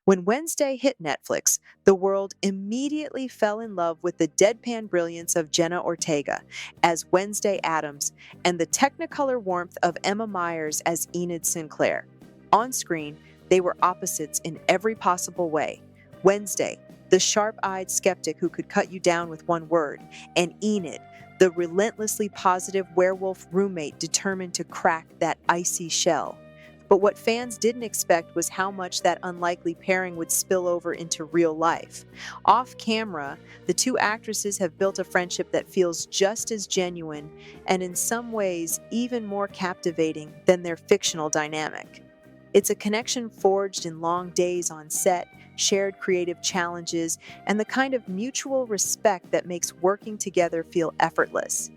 When Wednesday hit Netflix, the world immediately fell in love with the deadpan brilliance of Jenna Ortega as Wednesday Addams and the technicolor warmth of Emma Myers as Enid Sinclair. On screen, they were opposites in every possible way. Wednesday, the sharp-eyed skeptic who could cut you down with one word, and Enid, the relentlessly positive werewolf roommate determined to crack that icy shell. But what fans didn't expect was how much that unlikely pairing would spill over into real life. Off camera, the two actresses have built a friendship that feels just as genuine and in some ways even more captivating than their fictional dynamic. It's a connection forged in long days on set, shared creative challenges, and the kind of mutual respect that makes working together feel effortless.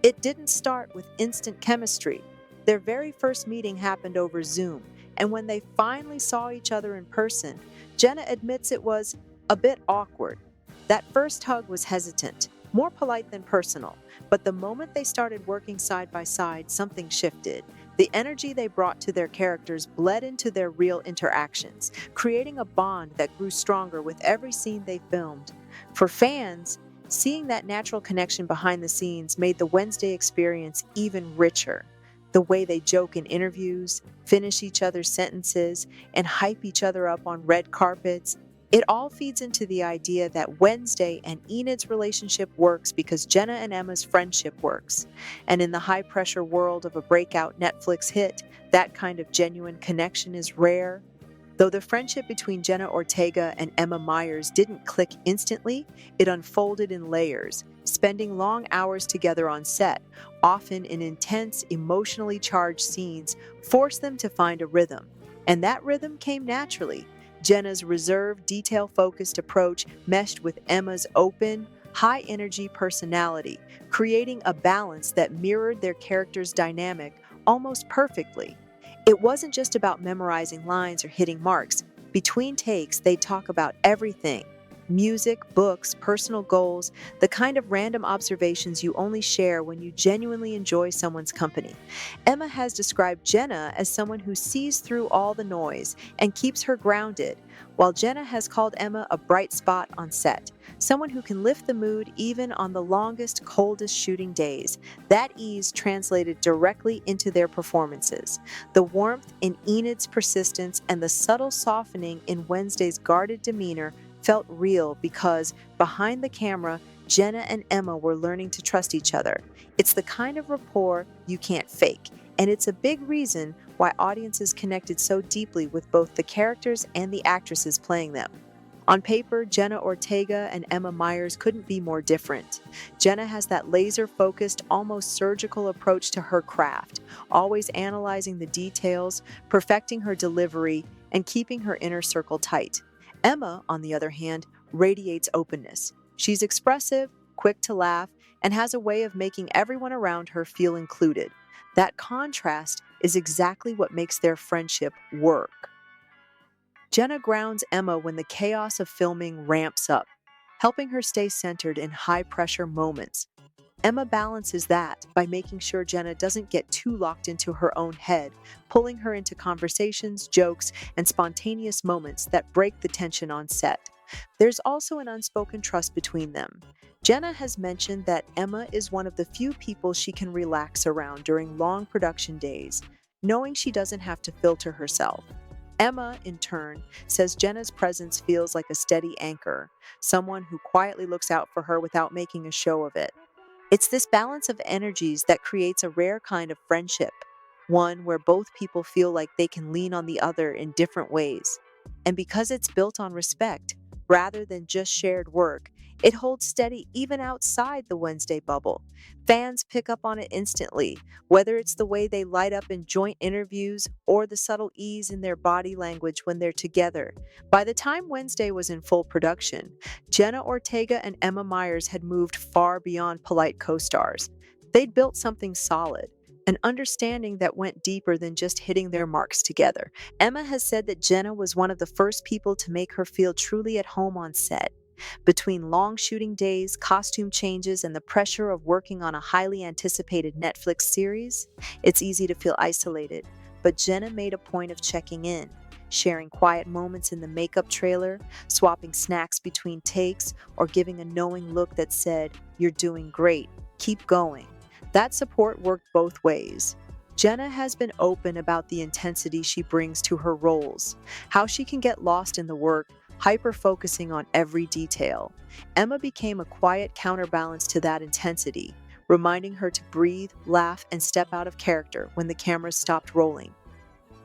It didn't start with instant chemistry. Their very first meeting happened over Zoom, and when they finally saw each other in person, Jenna admits it was a bit awkward. That first hug was hesitant, more polite than personal, but the moment they started working side by side, something shifted. The energy they brought to their characters bled into their real interactions, creating a bond that grew stronger with every scene they filmed. For fans, seeing that natural connection behind the scenes made the Wednesday experience even richer. The way they joke in interviews, finish each other's sentences, and hype each other up on red carpets, it all feeds into the idea that Wednesday and Enid's relationship works because Jenna and Emma's friendship works. And in the high-pressure world of a breakout Netflix hit, that kind of genuine connection is rare. Though the friendship between Jenna Ortega and Emma Myers didn't click instantly, it unfolded in layers, spending long hours together on set, often in intense, emotionally charged scenes, forced them to find a rhythm. And that rhythm came naturally. Jenna's reserved, detail-focused approach meshed with Emma's open, high-energy personality, creating a balance that mirrored their characters' dynamic almost perfectly. It wasn't just about memorizing lines or hitting marks. Between takes, they talk about everything: music, books, personal goals, the kind of random observations you only share when you genuinely enjoy someone's company. Emma has described Jenna as someone who sees through all the noise and keeps her grounded, while Jenna has called Emma a bright spot on set, someone who can lift the mood even on the longest, coldest shooting days. That ease translated directly into their performances. The warmth in Enid's persistence and the subtle softening in Wednesday's guarded demeanor felt real because, behind the camera, Jenna and Emma were learning to trust each other. It's the kind of rapport you can't fake, and it's a big reason why audiences connected so deeply with both the characters and the actresses playing them. On paper, Jenna Ortega and Emma Myers couldn't be more different. Jenna has that laser-focused, almost surgical approach to her craft, always analyzing the details, perfecting her delivery, and keeping her inner circle tight. Emma, on the other hand, radiates openness. She's expressive, quick to laugh, and has a way of making everyone around her feel included. That contrast is exactly what makes their friendship work. Jenna grounds Emma when the chaos of filming ramps up, helping her stay centered in high-pressure moments. Emma balances that by making sure Jenna doesn't get too locked into her own head, pulling her into conversations, jokes, and spontaneous moments that break the tension on set. There's also an unspoken trust between them. Jenna has mentioned that Emma is one of the few people she can relax around during long production days, knowing she doesn't have to filter herself. Emma, in turn, says Jenna's presence feels like a steady anchor, someone who quietly looks out for her without making a show of it. It's this balance of energies that creates a rare kind of friendship, one where both people feel like they can lean on the other in different ways. And because it's built on respect, rather than just shared work, it holds steady even outside the Wednesday bubble. Fans pick up on it instantly, whether it's the way they light up in joint interviews or the subtle ease in their body language when they're together. By the time Wednesday was in full production, Jenna Ortega and Emma Myers had moved far beyond polite co-stars. They'd built something solid, an understanding that went deeper than just hitting their marks together. Emma has said that Jenna was one of the first people to make her feel truly at home on set. Between long shooting days, costume changes, and the pressure of working on a highly anticipated Netflix series, it's easy to feel isolated. But Jenna made a point of checking in. sharing quiet moments in the makeup trailer, swapping snacks between takes, or giving a knowing look that said, "You're doing great, keep going." That support worked both ways. Jenna has been open about the intensity she brings to her roles, how she can get lost in the work, hyper focusing on every detail. Emma became a quiet counterbalance to that intensity, reminding her to breathe, laugh, and step out of character when the cameras stopped rolling.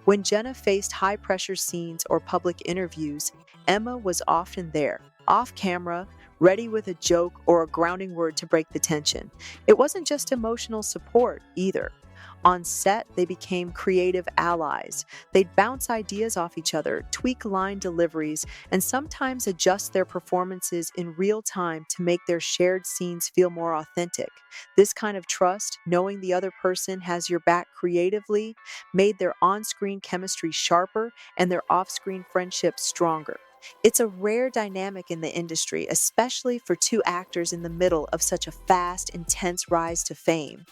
When Jenna faced high pressure scenes or public interviews, Emma was often there, off camera, ready with a joke or a grounding word to break the tension. It wasn't just emotional support either. On set, they became creative allies. They'd bounce ideas off each other, tweak line deliveries, and sometimes adjust their performances in real time to make their shared scenes feel more authentic. This kind of trust, knowing the other person has your back creatively, made their on screen chemistry sharper and their off screen friendship stronger. It's a rare dynamic in the industry, especially for two actors in the middle of such a fast, intense rise to fame.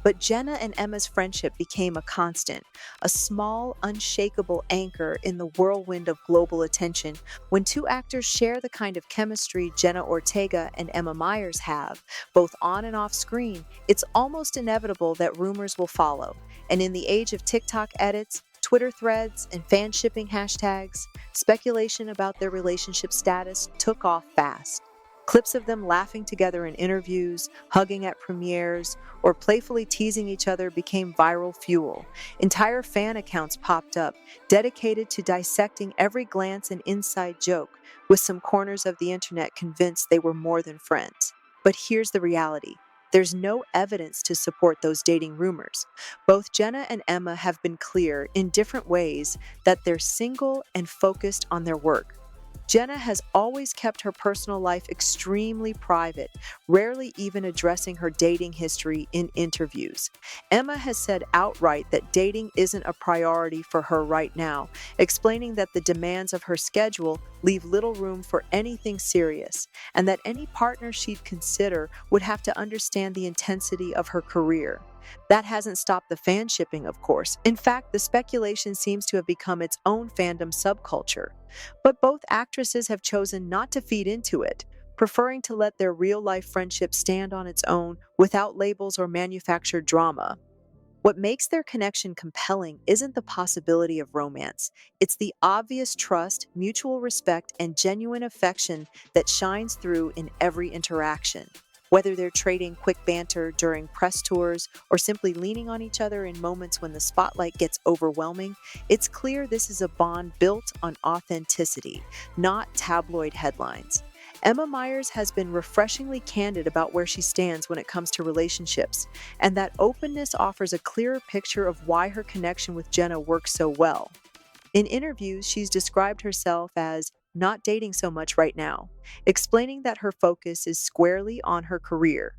But Jenna and Emma's friendship became a constant, a small, unshakable anchor in the whirlwind of global attention. When two actors share the kind of chemistry Jenna Ortega and Emma Myers have, both on and off screen, it's almost inevitable that rumors will follow. And in the age of TikTok edits, Twitter threads, and fan shipping hashtags, speculation about their relationship status took off fast. Clips of them laughing together in interviews, hugging at premieres, or playfully teasing each other became viral fuel. Entire fan accounts popped up, dedicated to dissecting every glance and inside joke, with some corners of the internet convinced they were more than friends. But here's the reality. There's no evidence to support those dating rumors. Both Jenna and Emma have been clear in different ways that they're single and focused on their work. Jenna has always kept her personal life extremely private, rarely even addressing her dating history in interviews. Emma has said outright that dating isn't a priority for her right now, explaining that the demands of her schedule leave little room for anything serious, and that any partner she'd consider would have to understand the intensity of her career. That hasn't stopped the fan shipping, of course. In fact, the speculation seems to have become its own fandom subculture. But both actresses have chosen not to feed into it, preferring to let their real-life friendship stand on its own without labels or manufactured drama. What makes their connection compelling isn't the possibility of romance. It's the obvious trust, mutual respect, and genuine affection that shines through in every interaction. Whether they're trading quick banter during press tours or simply leaning on each other in moments when the spotlight gets overwhelming, it's clear this is a bond built on authenticity, not tabloid headlines. Emma Myers has been refreshingly candid about where she stands when it comes to relationships, and that openness offers a clearer picture of why her connection with Jenna works so well. In interviews, she's described herself as not dating so much right now, explaining that her focus is squarely on her career.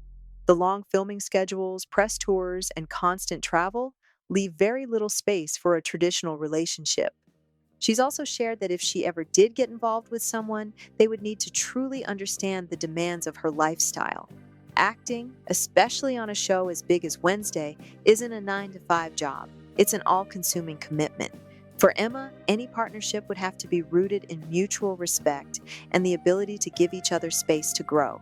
The long filming schedules, press tours, and constant travel leave very little space for a traditional relationship. She's also shared that if she ever did get involved with someone, they would need to truly understand the demands of her lifestyle. Acting, especially on a show as big as Wednesday, isn't a 9 to 5 job. It's an all consuming commitment. For Emma, any partnership would have to be rooted in mutual respect and the ability to give each other space to grow.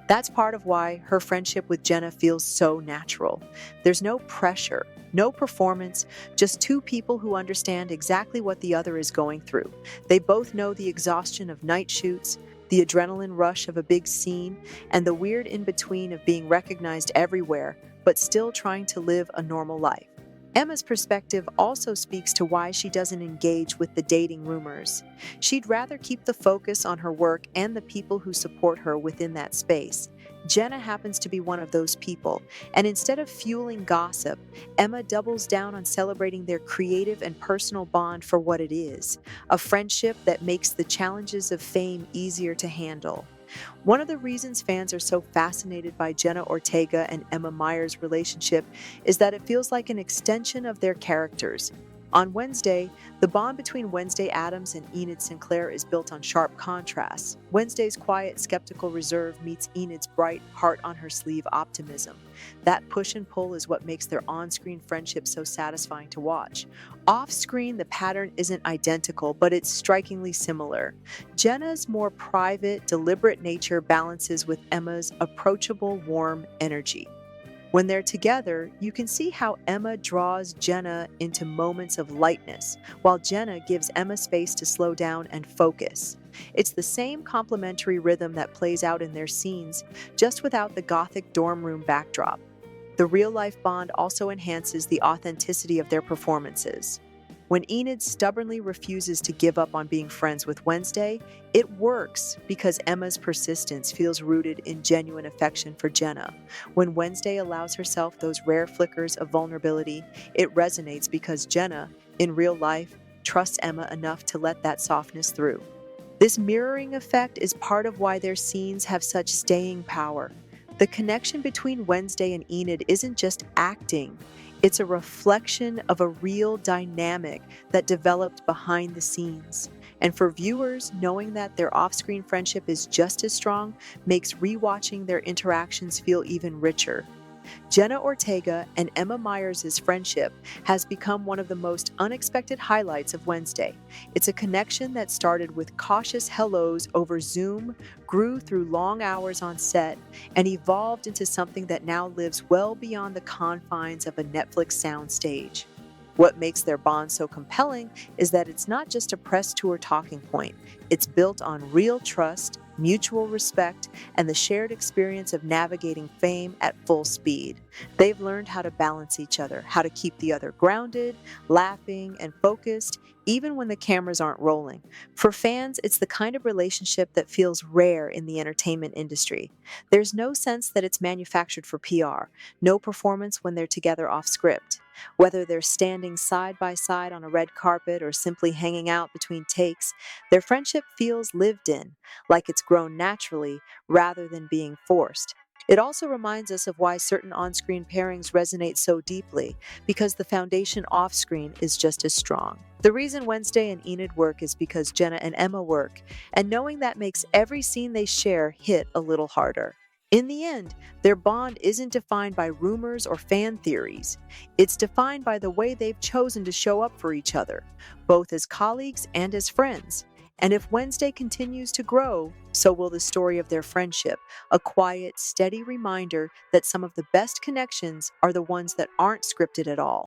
That's part of why her friendship with Jenna feels so natural. There's no pressure, no performance, just two people who understand exactly what the other is going through. They both know the exhaustion of night shoots, the adrenaline rush of a big scene, and the weird in between of being recognized everywhere, but still trying to live a normal life. Emma's perspective also speaks to why she doesn't engage with the dating rumors. She'd rather keep the focus on her work and the people who support her within that space. Jenna happens to be one of those people, and instead of fueling gossip, Emma doubles down on celebrating their creative and personal bond for what it is, a friendship that makes the challenges of fame easier to handle. One of the reasons fans are so fascinated by Jenna Ortega and Emma Myers' relationship is that it feels like an extension of their characters. On Wednesday, the bond between Wednesday Addams and Enid Sinclair is built on sharp contrasts. Wednesday's quiet, skeptical reserve meets Enid's bright, heart on her sleeve optimism. That push and pull is what makes their on screen friendship so satisfying to watch. Off screen, the pattern isn't identical, but it's strikingly similar. Jenna's more private, deliberate nature balances with Emma's approachable, warm energy. When they're together, you can see how Emma draws Jenna into moments of lightness, while Jenna gives Emma space to slow down and focus. It's the same complementary rhythm that plays out in their scenes, just without the gothic dorm room backdrop. The real life bond also enhances the authenticity of their performances. When Enid stubbornly refuses to give up on being friends with Wednesday, it works because Emma's persistence feels rooted in genuine affection for Jenna. When Wednesday allows herself those rare flickers of vulnerability, it resonates because Jenna, in real life, trusts Emma enough to let that softness through. This mirroring effect is part of why their scenes have such staying power. The connection between Wednesday and Enid isn't just acting, it's a reflection of a real dynamic that developed behind the scenes. And for viewers, knowing that their off screen friendship is just as strong makes rewatching their interactions feel even richer. Jenna Ortega and Emma Myers' friendship has become one of the most unexpected highlights of Wednesday. It's a connection that started with cautious hellos over Zoom, grew through long hours on set, and evolved into something that now lives well beyond the confines of a Netflix soundstage. What makes their bond so compelling is that it's not just a press tour talking point. It's built on real trust, mutual respect, and the shared experience of navigating fame at full speed. They've learned how to balance each other, how to keep the other grounded, laughing, and focused, even when the cameras aren't rolling. For fans, it's the kind of relationship that feels rare in the entertainment industry. There's no sense that it's manufactured for PR, no performance when they're together off script. Whether they're standing side by side on a red carpet or simply hanging out between takes, their friendship feels lived in, like it's grown naturally rather than being forced. It also reminds us of why certain on screen pairings resonate so deeply, because the foundation off screen is just as strong. The reason Wednesday and Enid work is because Jenna and Emma work, and knowing that makes every scene they share hit a little harder. In the end, their bond isn't defined by rumors or fan theories. It's defined by the way they've chosen to show up for each other, both as colleagues and as friends. And if Wednesday continues to grow, so will the story of their friendship, a quiet, steady reminder that some of the best connections are the ones that aren't scripted at all.